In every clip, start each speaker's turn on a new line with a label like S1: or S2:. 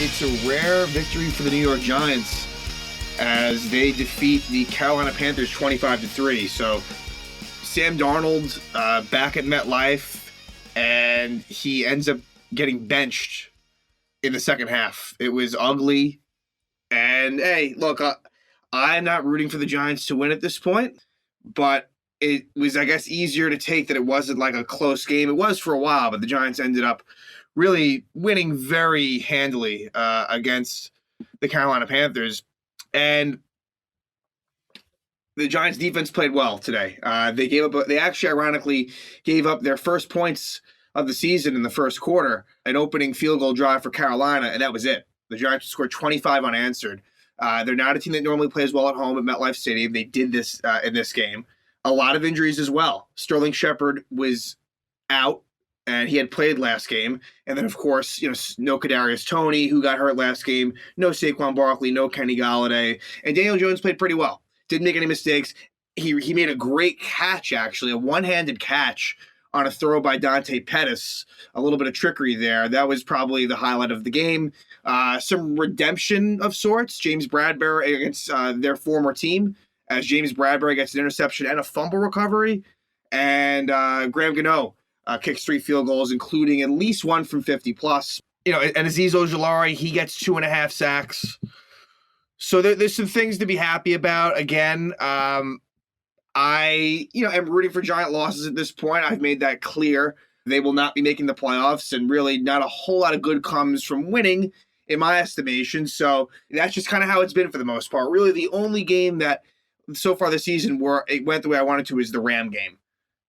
S1: It's a rare victory for the New York Giants as they defeat the Carolina Panthers 25-3. So Sam Darnold back at MetLife, and he ends up getting benched in the second half. It was ugly. And hey, look, I'm not rooting for the Giants to win at this point, but it was, I guess, easier to take that it wasn't like a close game. It was for a while, but the Giants ended up really winning very handily against the Carolina Panthers. And the Giants defense played well today. They actually ironically gave up their first points of the season in the first quarter, an opening field goal drive for Carolina, and that was it. The Giants scored 25 unanswered. They're not a team that normally plays well at home at MetLife Stadium. They did this in this game. A lot of injuries as well. Sterling Shepard was out, and he had played last game. And then, of course, no Kadarius Toney, who got hurt last game. No Saquon Barkley, no Kenny Golladay. And Daniel Jones played pretty well. Didn't make any mistakes. He made a great catch, actually, a one-handed catch on a throw by Dante Pettis. A little bit of trickery there. That was probably the highlight of the game. Some redemption of sorts. James Bradbury against their former team, as James Bradbury gets an interception and a fumble recovery. And Graham Gano kicks 3 field goals, including at least one from 50+. And Azeez Ojulari, he gets 2.5 sacks. So there's some things to be happy about. Again, I am rooting for Giant losses at this point. I've made that clear. They will not be making the playoffs, and really not a whole lot of good comes from winning, in my estimation. So that's just kind of how it's been for the most part. Really, the only game that so far this season where it went the way I wanted to is the Ram game.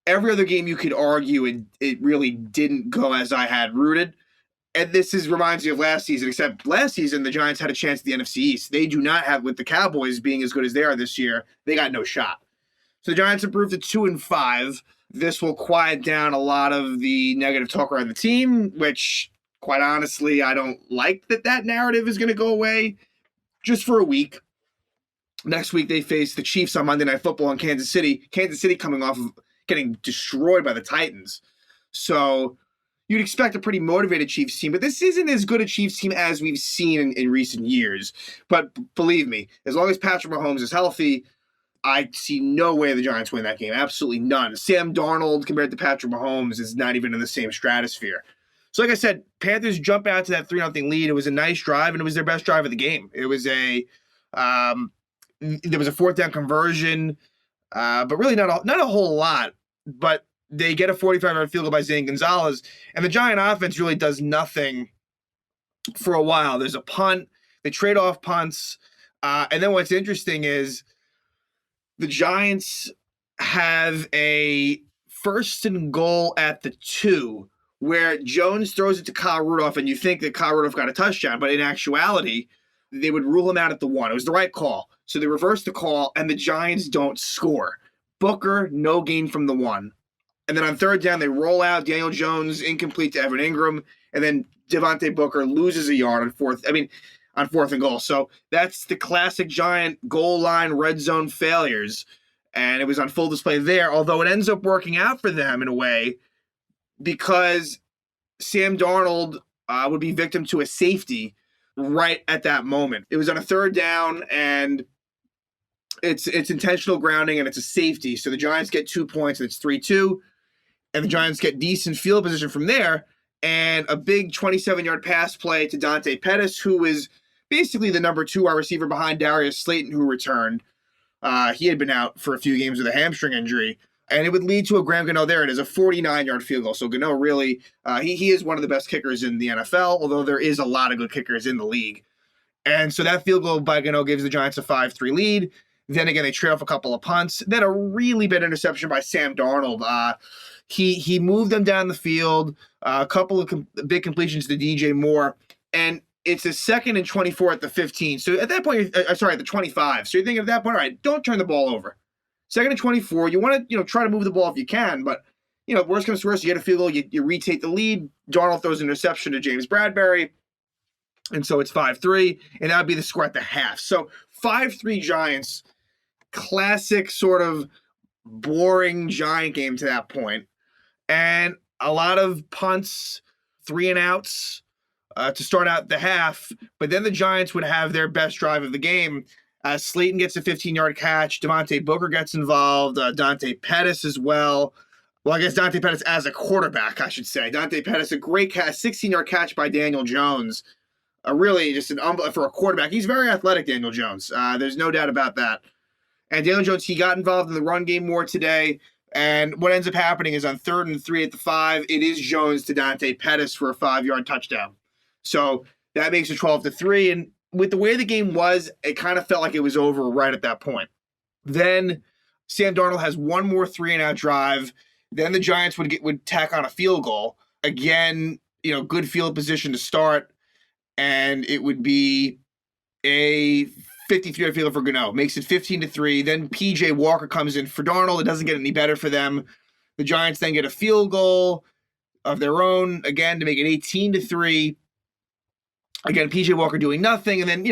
S1: Every other game you could argue it really didn't go as I had rooted. And this reminds me of last season, except last season the Giants had a chance at the NFC East. They do not have, with the Cowboys being as good as they are this year, they got no shot. So the Giants improved to 2-5. This will quiet down a lot of the negative talk around the team, which, quite honestly, I don't like that narrative is going to go away just for a week. Next week they face the Chiefs on Monday Night Football in Kansas City. Kansas City coming off of getting destroyed by the Titans. So you'd expect a pretty motivated Chiefs team, but this isn't as good a Chiefs team as we've seen in recent years. But believe me, as long as Patrick Mahomes is healthy, I see no way the Giants win that game. Absolutely none. Sam Darnold compared to Patrick Mahomes is not even in the same stratosphere. So like I said, Panthers jump out to that 3-0 lead. It was a nice drive, and it was their best drive of the game. It was there was a 4th down conversion, but really not a whole lot. But they get a 45-yard field goal by Zane Gonzalez, and the Giant offense really does nothing for a while. There's a punt. They trade off punts. And then what's interesting is the Giants have a 1st and goal at the 2 where Jones throws it to Kyle Rudolph, and you think that Kyle Rudolph got a touchdown, but in actuality, they would rule him out at the 1. It was the right call. So they reverse the call, and the Giants don't score. Booker, no gain from the 1. And then on 3rd down, they roll out Daniel Jones, incomplete to Evan Ingram, and then Devontae Booker loses a yard on 4th and goal. So that's the classic Giant goal line red zone failures. And it was on full display there, although it ends up working out for them in a way because Sam Darnold would be victim to a safety right at that moment. It was on a 3rd down, and it's intentional grounding, and it's a safety. So the Giants get 2 points, and it's 3-2. And the Giants get decent field position from there, and a big 27-yard pass play to Dante Pettis, who is basically the number 2 wide receiver behind Darius Slayton, who returned. He had been out for a few games with a hamstring injury, and it would lead to a Graham Gano. There it is, a 49-yard field goal. So Gano really, he is one of the best kickers in the NFL, although there is a lot of good kickers in the league. And so that field goal by Gano gives the Giants a 5-3 lead. Then again, they trade off a couple of punts. Then a really bad interception by Sam Darnold. He moved them down the field, a couple of big completions to DJ Moore, and it's a 2nd and 24 at the 15. So at that point, at the 25. So you're thinking at that point, all right, don't turn the ball over. 2nd and 24. You want to try to move the ball if you can, but worst comes to worst, you get a field goal, you retake the lead. Darnold throws an interception to James Bradbury, and so it's 5-3, and that would be the score at the half. So 5-3 Giants. Classic sort of boring Giant game to that point. And a lot of punts, 3 and outs, to start out the half, but then the Giants would have their best drive of the game. Slayton gets a 15-yard catch. Devontae Booker gets involved. Dante Pettis as well. Well, I guess Dante Pettis as a quarterback, I should say. Dante Pettis, a great catch, 16-yard catch by Daniel Jones. Really just for a quarterback. He's very athletic, Daniel Jones. There's no doubt about that. And Daniel Jones, he got involved in the run game more today. And what ends up happening is on 3rd and 3 at the 5, it is Jones to Dante Pettis for a 5-yard touchdown. So that makes it 12-3. And with the way the game was, it kind of felt like it was over right at that point. Then Sam Darnold has one more 3-and-out drive. Then the Giants would tack on a field goal. Again, good field position to start. And it would be a 53-yard field for Gano. Makes it 15-3. Then P.J. Walker comes in for Darnold. It doesn't get any better for them. The Giants then get a field goal of their own, again, to make it 18-3. Again, P.J. Walker doing nothing. And then,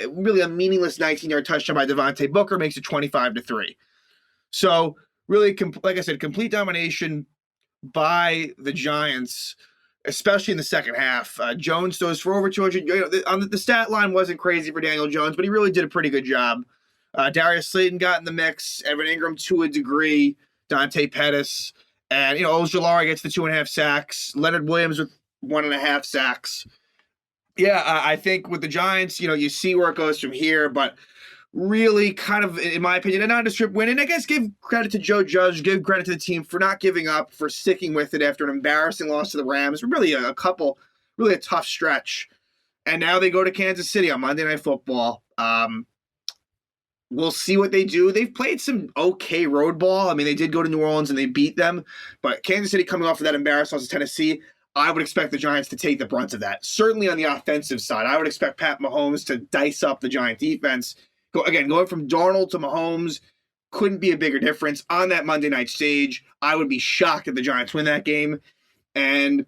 S1: really a meaningless 19-yard touchdown by Devontae Booker makes it 25-3. So, really, like I said, complete domination by the Giants, especially in the second half. Jones throws for over 200. The stat line wasn't crazy for Daniel Jones, but he really did a pretty good job. Darius Slayton got in the mix. Evan Ingram to a degree. Dante Pettis. And, Ojulari gets the 2.5 sacks. Leonard Williams with 1.5 sacks. Yeah, I think with the Giants, you see where it goes from here, but really kind of, in my opinion, a nondescript win. And I guess give credit to Joe Judge, give credit to the team for not giving up, for sticking with it after an embarrassing loss to the Rams. Really a tough stretch. And now they go to Kansas City on Monday Night Football. We'll see what they do. They've played some okay road ball. I mean, they did go to New Orleans and they beat them. But Kansas City coming off of that embarrassing loss to Tennessee, I would expect the Giants to take the brunt of that. Certainly on the offensive side, I would expect Pat Mahomes to dice up the Giant defense. Going from Darnold to Mahomes couldn't be a bigger difference on that Monday night stage. I would be shocked if the Giants win that game. And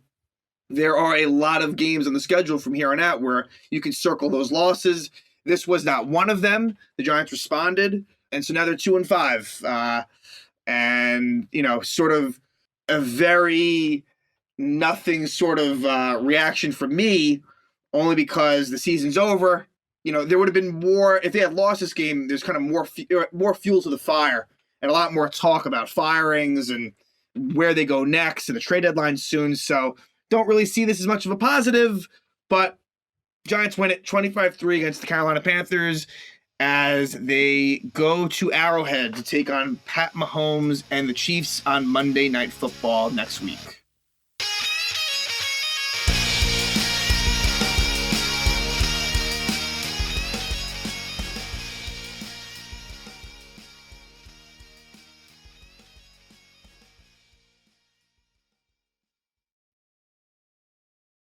S1: there are a lot of games on the schedule from here on out where you can circle those losses. This was not one of them. The Giants responded. And so now they're 2-5. And, sort of a very nothing sort of reaction from me, only because the season's over. There would have been more if they had lost this game. There's kind of more fuel to the fire and a lot more talk about firings and where they go next and the trade deadline soon. So don't really see this as much of a positive, but Giants win it 25-3 against the Carolina Panthers as they go to Arrowhead to take on Pat Mahomes and the Chiefs on Monday Night Football next week.